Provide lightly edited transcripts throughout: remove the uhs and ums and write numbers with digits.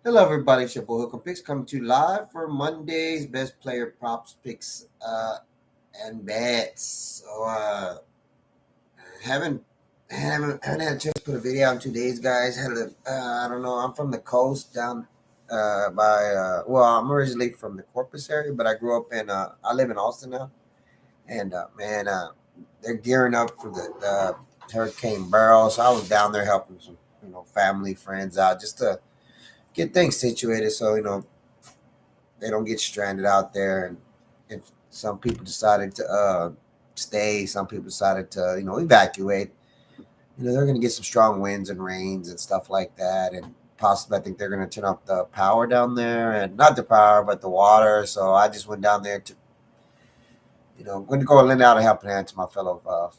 Hello, everybody. It's your boy Hook'em Picks coming to you live for Monday's best player props picks and bets. Haven't haven't had a chance to put a video out in 2 days, guys. Had a I don't know. I'm from the coast down by well, I'm originally from the Corpus area, but I grew up in I live in Austin now, and man, they're gearing up for the Hurricane Beryl, so I was down there helping some family friends out just to get things situated so they don't get stranded out there. And if some people decided to stay, some people decided to evacuate. They're going to get some strong winds and rains and stuff like that, and possibly I think they're going to turn off the power down there, and not the power but the water. So I just went down there to going to go lend out a helping hand to my fellow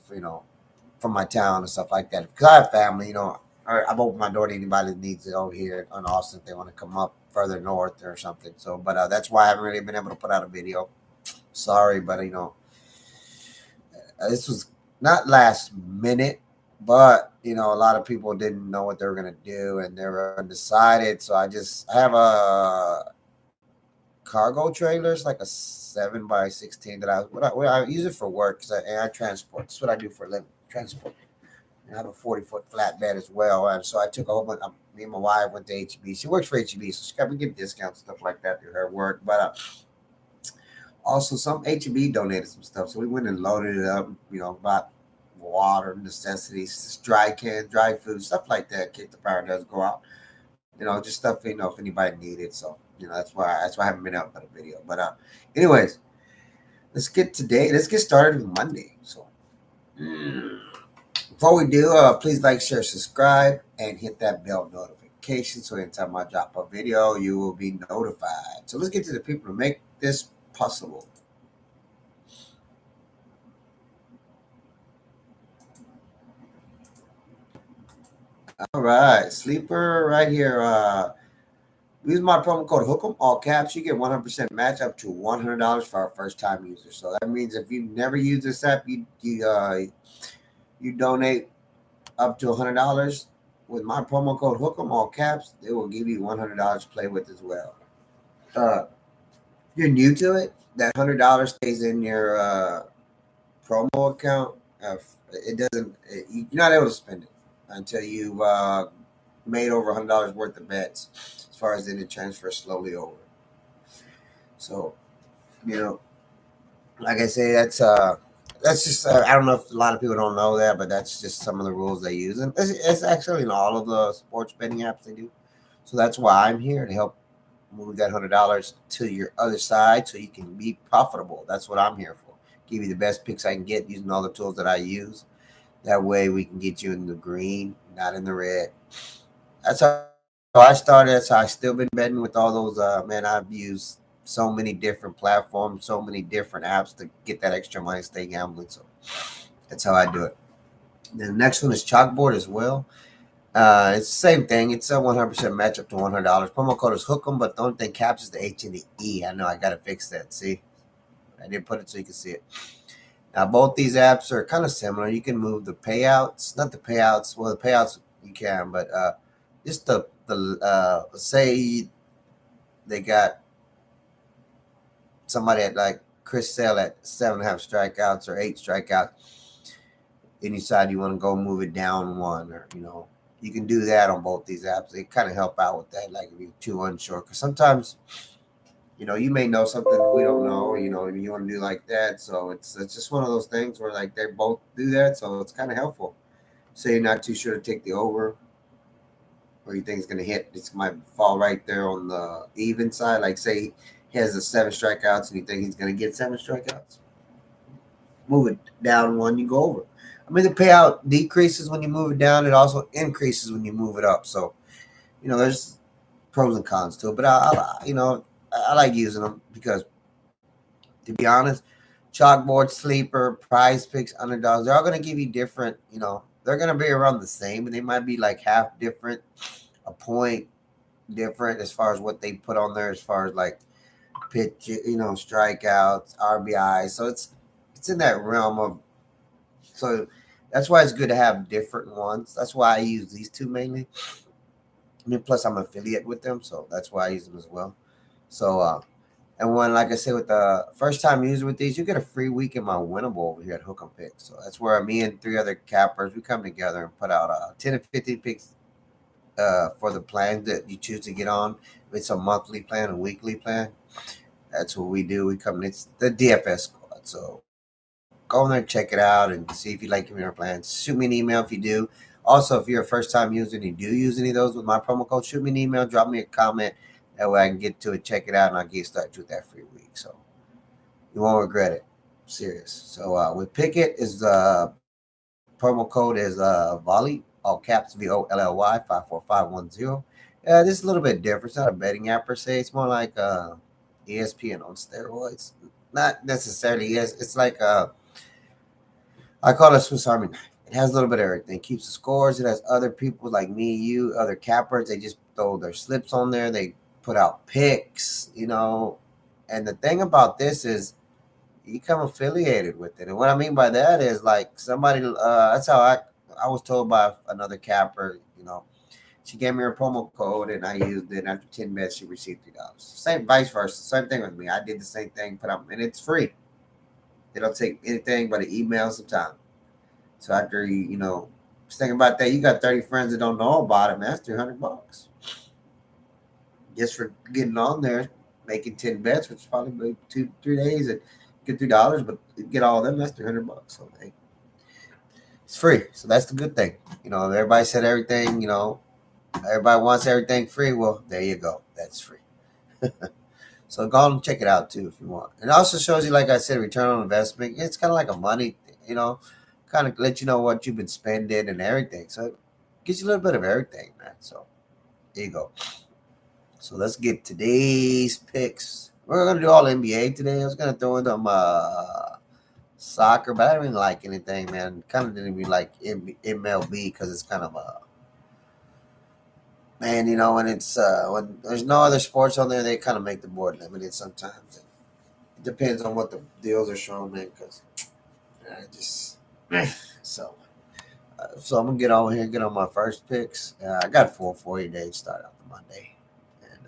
from my town and stuff like that, because I have family. I've opened my door to anybody that needs it over here in Austin if they want to come up further north or something. So, but that's why I haven't really been able to put out a video. Sorry, but this was not last minute, but a lot of people didn't know what they were gonna do and they were undecided. So I have a cargo trailer. It's like a 7x16 that I use it for work because I transport. That's what I do for a living, transport. I have a 40-foot flatbed as well. And so I took a whole bunch. Me and my wife went to HEB. She works for HEB, so we give discounts, stuff like that through her work. But also, some HEB donated some stuff. So we went and loaded it up, bought water, necessities, dry cans, dry food, stuff like that, in case the power does go out. Just stuff, if anybody needed. So, that's why I haven't been out with a video. But, anyways, let's get started with Monday. So, before we do, please like, share, subscribe, and hit that bell notification so anytime I drop a video, you will be notified. So let's get to the people to make this possible. All right, sleeper right here. Use my promo code Hook'em, all caps. You get 100% match up to $100 for our first time users. So that means if you never use this app, you donate up to $100 with my promo code Hook'em, all caps. They will give you $100 to play with as well. If you're new to it, that $100 stays in your promo account. It doesn't. You're not able to spend it until you made over $100 worth of bets. As far as then it transfers slowly over. So, like I say, that's just I don't know if a lot of people don't know that, but that's just some of the rules they use, and it's actually in all of the sports betting apps they do. So that's why I'm here to help move that $100 to your other side so you can be profitable. That's what I'm here for. Give you the best picks I can get using all the tools that I use. That way we can get you in the green, not in the red. That's how I started. That's how I still been betting with all those. Man, I've used so many different platforms, so many different apps to get that extra money, stay gambling. So that's how I do it. The next one is Chalkboard as well. It's the same thing. It's a 100% match up to $100. Promo code is Hook'em, but the only thing caps is the H and the E. I know I got to fix that. See, I didn't put it so you can see it. Now, both these apps are kind of similar. You can move the payouts, not the payouts. Well, the payouts you can, but just the say they got somebody at like Chris Sale at 7.5 strikeouts or 8 strikeouts, and you decide you want to go move it down one, or you can do that on both these apps. They kind of help out with that, like if you're too unsure, because sometimes you may know something we don't know, you want to do like that. So it's just one of those things where like they both do that, so it's kind of helpful. Say you're not too sure to take the over, or you think it's gonna hit, it might fall right there on the even side. Like say he has the 7 strikeouts and you think he's gonna get 7 strikeouts, move it down one, you go over. I mean, the payout decreases when you move it down. It also increases when you move it up. So, there's pros and cons to it. But I like using them because, to be honest, chalkboard, sleeper, prize picks, underdogs, they're all going to give you different, they're going to be around the same, and they might be like half different, a point different as far as what they put on there, as far as like pitch, strikeouts, RBI. So it's in that realm of, so that's why it's good to have different ones. That's why I use these two mainly. mean, plus I'm an affiliate with them, so that's why I use them as well. So, and when, like I said, with the first time user with these, you get a free week in my winnable over here at Hook 'em Picks. So that's where me and three other cappers we come together and put out 10 to 15 picks for the plan that you choose to get on. If it's a monthly plan, a weekly plan. That's what we do. We come. It's the DFS squad. So go in there, check it out, and see if you like your plans. Shoot me an email if you do. Also, if you're a first time user and you do use any of those with my promo code, shoot me an email, drop me a comment. That way I can get to it, check it out, and I'll get started with that free week. So you won't regret it. Serious. So with Pickett is promo code is Volley, all caps VOLLY 54510. Yeah, this is a little bit different. It's not a betting app per se. It's more like ESPN on steroids. Not necessarily. Yes, it's like I call it Swiss Army knife. It has a little bit of everything. It keeps the scores. It has other people like me, you, other cappers. They just throw their slips on there. They put out picks, And the thing about this is you become affiliated with it. And what I mean by that is like somebody. That's how I was told by another capper. She gave me her promo code and I used it. After 10 minutes, she received $3. Same vice versa. Same thing with me. I did the same thing, put up, and it's free. They don't take anything but an email sometime. So after just think about that. You got 30 friends that don't know about it, man. That's $300 just for getting on there, making 10 bets, which is probably 2-3 days, and get $3. But get all of them, that's $300. So hey, it's free. So that's the good thing. Everybody said everything. Everybody wants everything free. Well, there you go. That's free. So go on and check it out too if you want. It also shows you, like I said, return on investment. It's kind of like a money, kind of let you know what you've been spending and everything. So it gives you a little bit of everything, man. So there you go. So let's get today's picks. We're gonna do all NBA today. I was gonna throw in some soccer, but I didn't really like anything, man. Kind of didn't even like MLB because it's kind of man, when it's when there's no other sports on there, they kind of make the board limited sometimes. It depends on what the deals are showing, man. Because I just so I'm gonna get over here and get on my first picks. I got 4 days to start out the Monday, and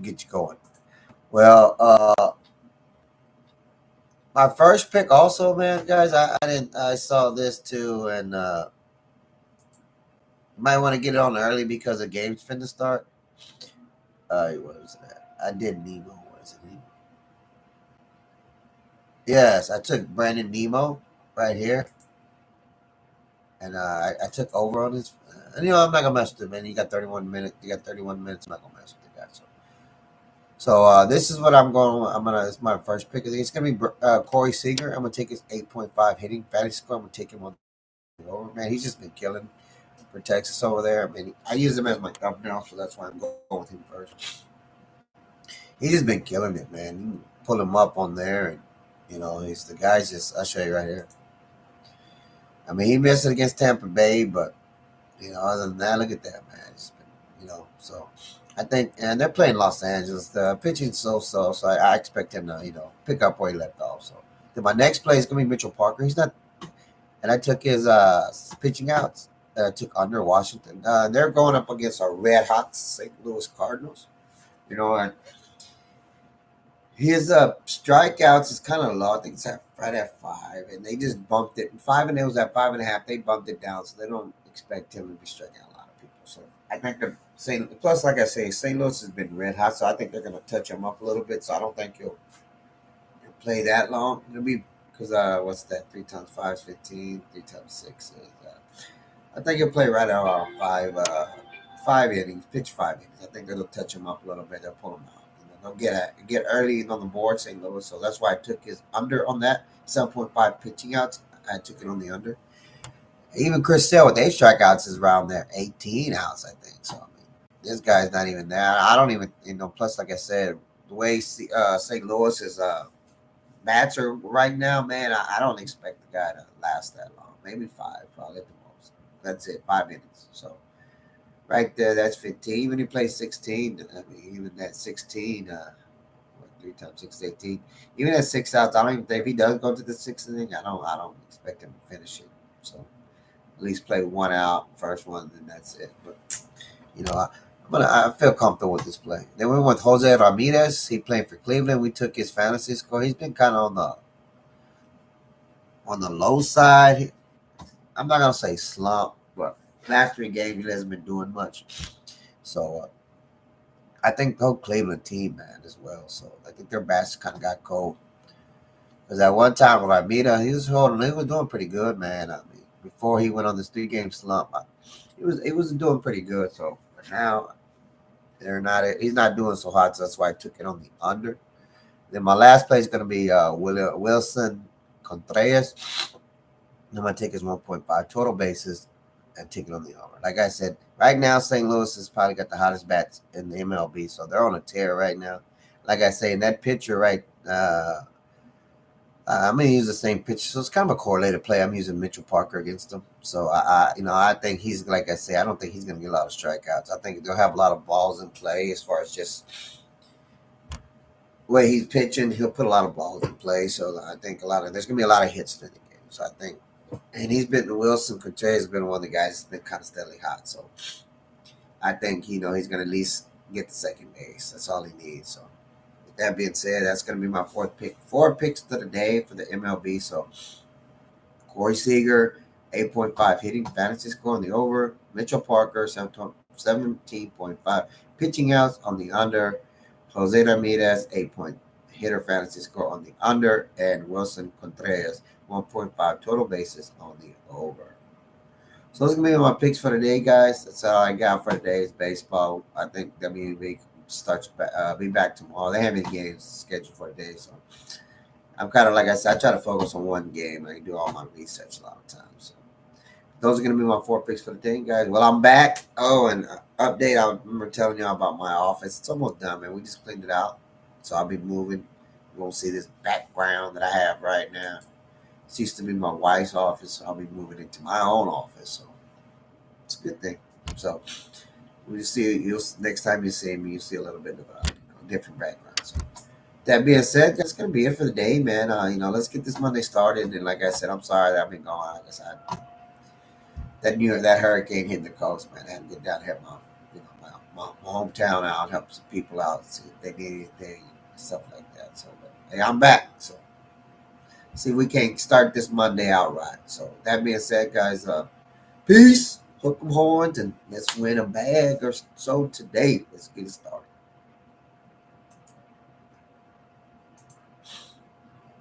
get you going. Well, my first pick also, man, guys. I saw this too, and might want to get it on early because the game's finna start. What was that? I did Nemo. Was it Nemo? Yes, I took Brandon Nemo right here, and I took over on his. And I'm not gonna mess with him, man. You got 31 minutes. You got 31 minutes. I'm not gonna mess with the guy. So this is what I'm going. It's my first pick. It's gonna be Corey Seager. I'm gonna take his 8.5 hitting fantasy score. I'm gonna take him on the over. Man, he's just been killing for Texas over there. I mean, I use him as my governor, so that's why I'm going with him first. He's just been killing it, man. You can pull him up on there, and he's the guy's just. I'll show you right here. I mean, he missed it against Tampa Bay, but other than that, look at that, man. It's been, so I think, and they're playing Los Angeles. The pitching's so I expect him to, pick up where he left off. So then my next play is gonna be Mitchell Parker. He's not, and I took his pitching outs. Took under Washington. They're going up against a red hot St. Louis Cardinals. And his strikeouts is kind of low. I think it's right at 5, and they just bumped it. 5, and it was at 5.5. They bumped it down, so they don't expect him to be striking out a lot of people. So I think the St. Plus, like I say, St. Louis has been red hot, so I think they're going to touch him up a little bit. So I don't think he'll play that long. It'll be because what's that? 3 times 5 is 15. 3 times 6 is. I think he'll play right around 5 innings, pitch 5 innings. I think they'll touch him up a little bit. They'll pull him out. They'll get early on the board, St. Louis. So that's why I took his under on that 7.5 pitching outs. I took it on the under. Even Chris Sale with 8 strikeouts is around there, 18 outs, I think. So I mean, this guy's not even there. I don't even, Plus, like I said, the way St. Louis is bats are right now, man, I don't expect the guy to last that long. Maybe 5, probably at the most. That's it, 5 innings. So right there, that's 15. Even he plays 16. I mean, even that 16, 3 times 6 is 18. Even at 6 outs, I don't even think if he does go to the 6th inning, I don't expect him to finish it. So at least play one out, first one, and that's it. But you know, I feel comfortable with this play. Then we went with Jose Ramirez. He played for Cleveland. We took his fantasy score. He's been kind of on the low side. I'm not gonna say slump, but last 3 games he hasn't been doing much. So I think the whole Cleveland team, man, as well. So I think their bats kind of got cold. Because at one time with Armida, he was doing pretty good, man. I mean, before he went on this 3 game slump, he was doing pretty good. So but now he's not doing so hot. So that's why I took it on the under. Then my last play is gonna be Wilson Contreras. I'm gonna take his 1.5 total bases and take it on the over. Like I said, right now St. Louis has probably got the hottest bats in the MLB, so they're on a tear right now. Like I say, in that picture, right? I'm gonna use the same pitch, so it's kind of a correlated play. I'm using Mitchell Parker against him, so I think he's like I say, I don't think he's gonna get a lot of strikeouts. I think they'll have a lot of balls in play as far as just the way he's pitching. He'll put a lot of balls in play, so I think there's gonna be a lot of hits in the game. So I think, and Wilson Contreras has been one of the guys that's been kind of steadily hot. So I think he's gonna at least get the second base. That's all he needs. So. That being said, that's going to be my 4th pick. 4 picks to the day for the MLB. So, Corey Seager, 8.5 hitting fantasy score on the over. Mitchell Parker, 17.5 pitching outs on the under. Jose Ramirez, 8 point hitter fantasy score on the under. And Wilson Contreras, 1.5 total bases on the over. So those are going to be my picks for the day, guys. That's all I got for today is baseball. I think WNBA starts be back tomorrow. They have any games scheduled for the day, so I'm kind of like I said, I try to focus on one game. I do all my research a lot of times. So those are going to be my 4 picks for the day, guys. Well, I'm back. Oh, and update. I remember telling y'all about my office. It's almost done, man. We just cleaned it out, so I'll be moving. You won't see this background that I have right now. It used to be my wife's office, so I'll be moving into my own office. So it's a good thing. So. You'll see. Next time you see me, you see a little bit of a different background. So that being said, that's gonna be it for the day, man. Let's get this Monday started. And like I said, I'm sorry that I've been gone. Like I said, that hurricane hit the coast, man. I had to get down here, my hometown out, help some people out, see if they need anything, stuff like that. So, but, hey, I'm back. So see if we can start this Monday out right. So that being said, guys, peace. Hook 'em horns and let's win a bag or so today. Let's get it started.